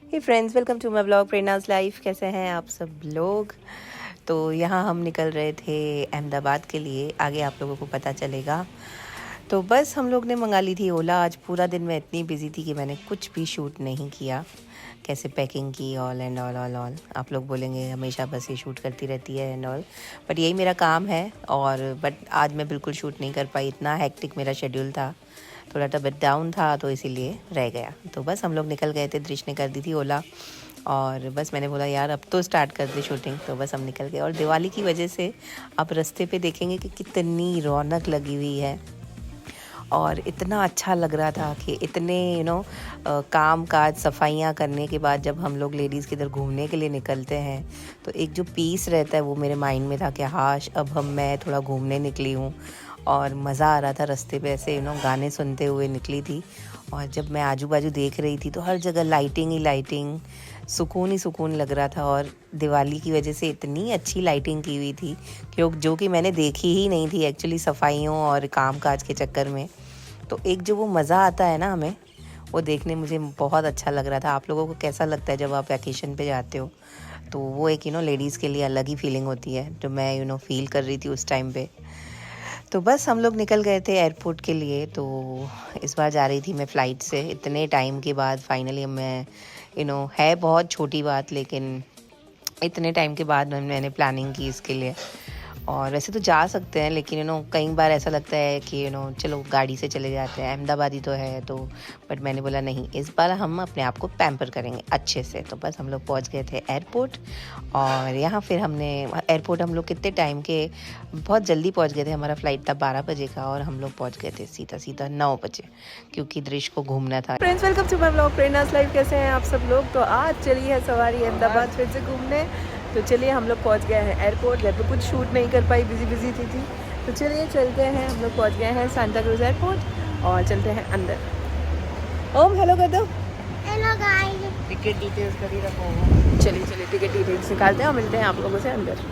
Hey friends, welcome to my blog Prerna's life. कैसे हैं आप सब लोग। तो यहाँ हम निकल रहे थे अहमदाबाद के लिए, आगे आप लोगों को पता चलेगा। तो बस हम लोग ने मंगा ली थी ओला। आज पूरा दिन मैं इतनी बिजी थी कि मैंने कुछ भी शूट नहीं किया। कैसे पैकिंग की, ऑल एंड ऑल। आप लोग बोलेंगे हमेशा बस ये शूट करती रहती है एंड ऑल, बट यही मेरा काम है। और बट आज मैं बिल्कुल शूट नहीं कर पाई, इतना हेक्टिक मेरा शेड्यूल था, थोड़ा तबीयत डाउन था, तो इसीलिए रह गया। तो बस हम लोग निकल गए थे, दृश ने कर दी थी ओला और बस मैंने बोला यार अब तो स्टार्ट कर दे शूटिंग। तो बस हम निकल गए। और दिवाली की वजह से आप रास्ते पे देखेंगे कि कितनी रौनक लगी हुई है और इतना अच्छा लग रहा था कि इतने काम काज सफाइयाँ करने के बाद जब हम लोग लेडीज़ किधर घूमने के लिए निकलते हैं तो एक जो पीस रहता है वो मेरे माइंड में था कि हाश अब मैं थोड़ा घूमने निकली हूँ। और मज़ा आ रहा था रास्ते पे, ऐसे गाने सुनते हुए निकली थी। और जब मैं आजू बाजू देख रही थी तो हर जगह लाइटिंग ही लाइटिंग, सुकून ही सुकून लग रहा था। और दिवाली की वजह से इतनी अच्छी लाइटिंग की हुई थी जो कि मैंने देखी ही नहीं थी एक्चुअली सफाइयों और काम काज के चक्कर में। तो एक जो वो मज़ा आता है ना हमें, वो देखने मुझे बहुत अच्छा लग रहा था। आप लोगों को कैसा लगता है जब आप वैकेशन पे जाते हो? तो वो एक लेडीज़ के लिए अलग ही फीलिंग होती है जो मैं फील कर रही थी उस टाइम पे। तो बस हम लोग निकल गए थे एयरपोर्ट के लिए। तो इस बार जा रही थी मैं फ़्लाइट से, इतने टाइम के बाद फाइनली मैं है बहुत छोटी बात, लेकिन इतने टाइम के बाद मैंने प्लानिंग की इसके लिए। और वैसे तो जा सकते हैं लेकिन कई बार ऐसा लगता है कि चलो गाड़ी से चले जाते हैं, अहमदाबाद ही तो है। तो बट मैंने बोला नहीं, इस बार हम अपने आप को पैम्पर करेंगे अच्छे से। तो बस हम लोग पहुंच गए थे एयरपोर्ट। और यहाँ फिर हमने एयरपोर्ट हम लोग कितने टाइम के, बहुत जल्दी पहुंच गए थे। हमारा फ़्लाइट था 12 बजे का और हम लोग पहुँच गए थे सीधा 9 बजे, क्योंकि दृश्य को घूमना था। Friends, welcome to my blog Prerna's life. कैसे हैं आप सब लोग। तो आज चली है सवारी अहमदाबाद फिर से घूमने। तो चलिए हम लोग पहुंच गए हैं एयरपोर्ट। घर पे कुछ शूट नहीं कर पाई, बिजी थी। तो चलिए चलते हैं, हम लोग पहुंच गए हैं सांता क्रूज एयरपोर्ट और चलते हैं अंदर। ओम हेलो कर दो। Hello guys. टिकट डिटेल्स कर ही रखो। चलिए टिकट डिटेल्स निकालते हैं और मिलते हैं आप लोगों से अंदर।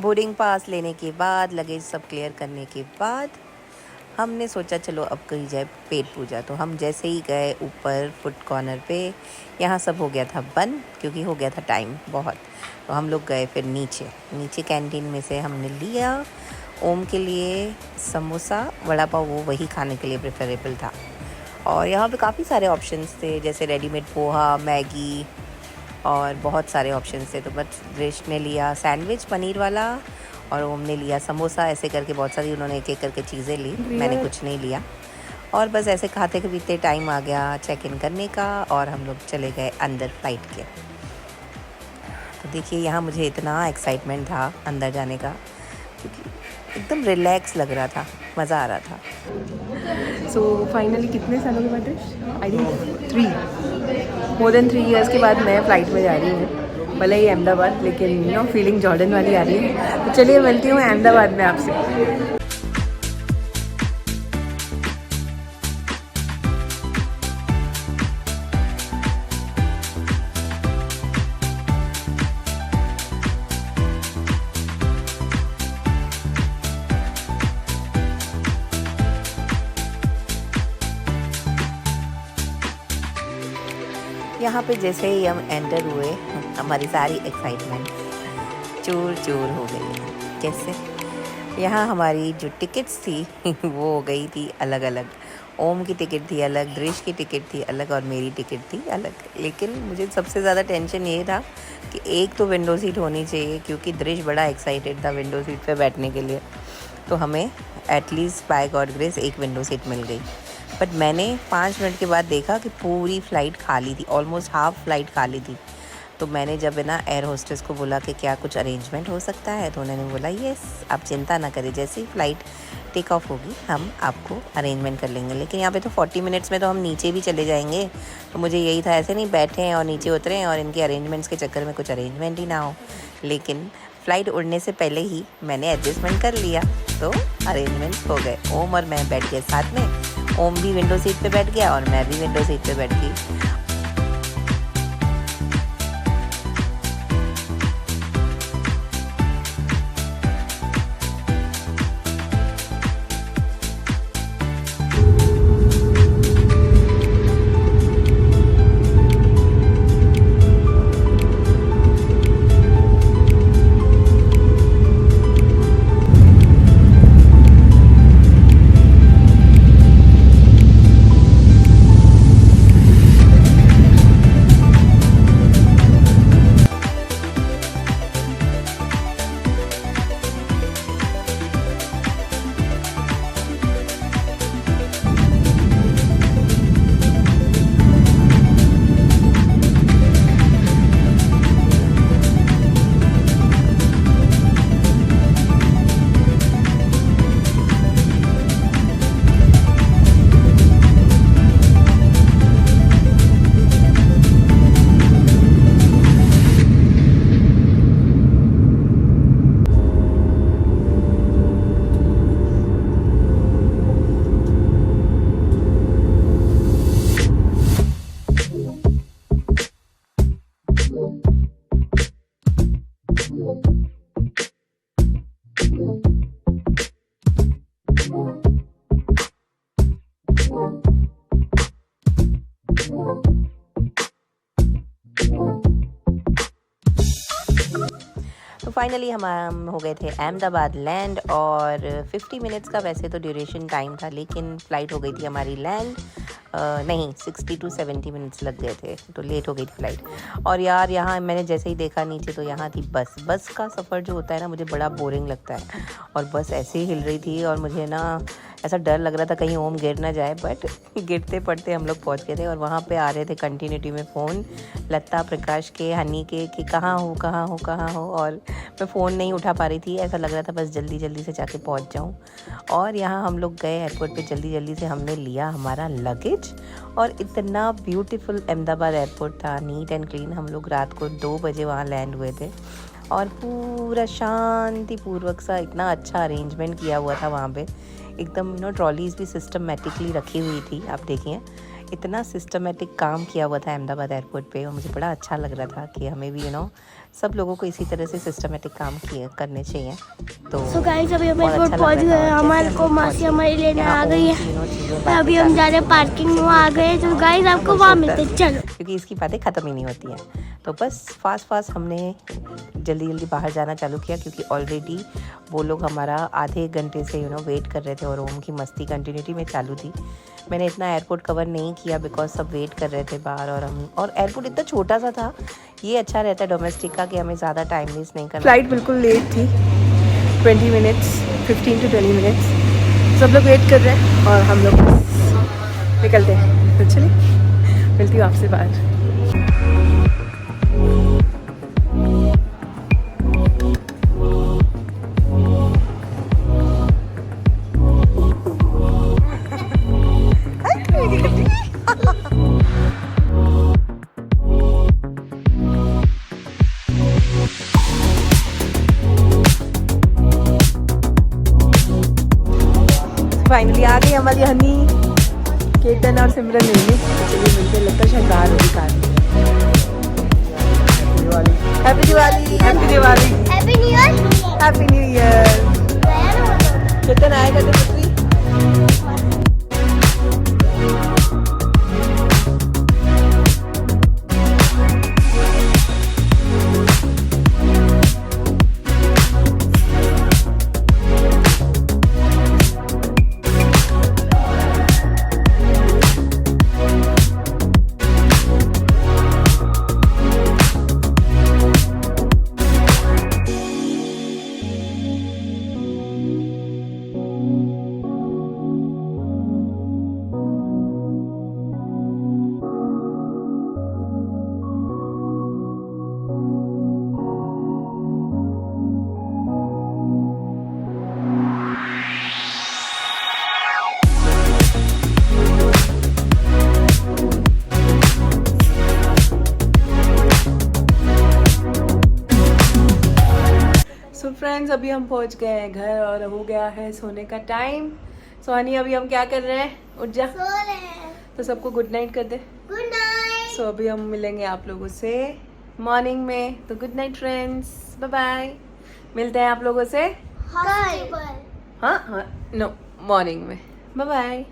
बोर्डिंग पास लेने के बाद, लगेज सब क्लियर करने के बाद हमने सोचा चलो अब करी जाए पेट पूजा। तो हम जैसे ही गए ऊपर फुट कॉर्नर पे, यहाँ सब हो गया था बंद क्योंकि हो गया था टाइम बहुत। तो हम लोग गए फिर नीचे कैंटीन में से हमने लिया ओम के लिए समोसा वड़ा पाव, वो वही खाने के लिए प्रेफरेबल था। और यहाँ पे काफ़ी सारे ऑप्शंस थे, जैसे रेडीमेड पोहा, मैगी और बहुत सारे ऑप्शंस थे। तो बस दृश ने लिया सैंडविच पनीर वाला और ओम ने लिया समोसा। ऐसे करके बहुत सारी उन्होंने एक एक करके चीज़ें ली, मैंने कुछ नहीं लिया। और बस ऐसे खाते पीते टाइम आ गया चेक इन करने का और हम लोग चले गए अंदर फ़्लाइट के। तो देखिए यहाँ मुझे इतना एक्साइटमेंट था अंदर जाने का, क्योंकि एकदम रिलैक्स लग रहा था, मज़ा आ रहा था। सो फाइनली कितने सालों के बाद, I think more than 3 years के बाद मैं फ़्लाइट में जा रही हूँ। भले ही अहमदाबाद, लेकिन फीलिंग जॉर्डन वाली आ रही है। तो चलिए मिलती हूँ अहमदाबाद में आपसे। यहाँ पे जैसे ही हम एंटर हुए हमारी सारी एक्साइटमेंट चूर चूर हो गई। कैसे? यहाँ हमारी जो टिकट्स थी वो हो गई थी अलग अलग। ओम की टिकट थी अलग, दृश की टिकट थी अलग और मेरी टिकट थी अलग। लेकिन मुझे सबसे ज़्यादा टेंशन ये था कि एक तो विंडो सीट होनी चाहिए, क्योंकि दृश बड़ा एक्साइटेड था विंडो सीट पे बैठने के लिए। तो हमें एटलीस्ट बाय गॉड ग्रेस एक विंडो सीट मिल गई। बट मैंने 5 मिनट के बाद देखा कि पूरी फ़्लाइट खाली थी, ऑलमोस्ट हाफ फ़्लाइट खाली थी। तो मैंने जब है ना एयर होस्टेस को बोला कि क्या कुछ अरेंजमेंट हो सकता है, तो उन्होंने बोला येस, आप चिंता ना करें, जैसे ही फ़्लाइट टेक ऑफ होगी हम आपको अरेंजमेंट कर लेंगे। लेकिन यहाँ पे तो 40 मिनट्स में तो हम नीचे भी चले जाएंगे। तो मुझे यही था, ऐसे नहीं बैठे हैं और नीचे उतरे हैं और इनके अरेंजमेंट्स के चक्कर में कुछ अरेंजमेंट ही ना हो। लेकिन फ़्लाइट उड़ने से पहले ही मैंने एडजस्टमेंट कर लिया, तो अरेंजमेंट हो गए। ओम और मैं बैठ गए साथ में। ओम भी विंडो सीट पे बैठ गया और मैं भी विंडो सीट पे बैठ गई। तो फाइनली हम हो गए थे अहमदाबाद लैंड, और 50 मिनट्स का वैसे तो ड्यूरेशन टाइम था, लेकिन फ़्लाइट हो गई थी हमारी लैंड। नहीं, 60 to 70 मिनट्स लग गए थे, तो लेट हो गई थी फ़्लाइट। और यार यहाँ मैंने जैसे ही देखा नीचे, तो यहाँ थी बस का सफ़र जो होता है ना, मुझे बड़ा बोरिंग लगता है। और बस ऐसे ही हिल रही थी और मुझे ना ऐसा डर लग रहा था कहीं ओम गिर ना जाए, बट गिरते पड़ते हम लोग पहुँच गए थे। और वहाँ पे आ रहे थे कंटिन्यूटी में फ़ोन लता, प्रकाश के, हनी के, कि कहाँ हो। और मैं फ़ोन नहीं उठा पा रही थी, ऐसा लग रहा था बस जल्दी जल्दी से जाके पहुँच जाऊँ। और यहाँ हम लोग गए एयरपोर्ट पे, जल्दी जल्दी से हमने लिया हमारा लगेज। और इतना ब्यूटीफुल अहमदाबाद एयरपोर्ट था, नीट एंड क्लीन। हम लोग रात को 2 बजे वहाँ लैंड हुए थे, और पूरा शांतिपूर्वक सा इतना अच्छा अरेंजमेंट किया हुआ था वहाँ पे। एकदम ट्रॉलीज़ भी सिस्टमेटिकली रखी हुई थी। आप देखिए इतना सिस्टमेटिक काम किया हुआ था अहमदाबाद एयरपोर्ट पे, और मुझे बड़ा अच्छा लग रहा था कि हमें भी सब लोगों को इसी तरह से सिस्टमेटिक काम करने चाहिए। तो गाइस अभी हम एयरपोर्ट पहुंच गए, हमारे को मासी हमारी लेने आ गई है। अभी हम जा रहे हैं पार्किंग में, आ गए। तो गाइस आपको वहाँ मिलते चलो, क्योंकि इसकी बातें ख़त्म ही नहीं होती हैं। तो बस फास्ट हमने जल्दी बाहर जाना चालू किया, क्योंकि ऑलरेडी वो लोग हमारा आधे घंटे से वेट कर रहे थे, और ओम की मस्ती कंटिन्यूटी में चालू थी। मैंने इतना एयरपोर्ट कवर नहीं किया बिकॉज सब वेट कर रहे थे बाहर, और एयरपोर्ट इतना छोटा सा था। ये अच्छा रहता है डोमेस्टिक का कि हमें ज़्यादा टाइम वेस्ट नहीं करना। फ्लाइट बिल्कुल लेट थी, 20 मिनट्स, 15 to 20 मिनट्स। सब लोग वेट कर रहे हैं और हम लोग निकलते हैं। तो चलिए, मिलती हूँ आपसे बाहर। फाइनली आ गई हमारी हनी, केतन और सिमरन मिलने। चलिए मिलते, लगता है शायद बाहर होगी car. Happy Diwali, happy Diwali, happy new year, happy new year. Ketan आएगा तो पुत्री। फ्रेंड्स, अभी हम पहुंच गए हैं घर और हो गया है सोने का टाइम। सो हनी अभी हम क्या कर रहे हैं? उठ जा। सो रहे हैं। तो सबको गुड नाइट कर दे। Good night. सो अभी हम मिलेंगे आप लोगों से मॉर्निंग में। तो good night friends, bye bye. मिलते हैं आप लोगों से कल। हाँ नो मॉर्निंग में। Bye bye.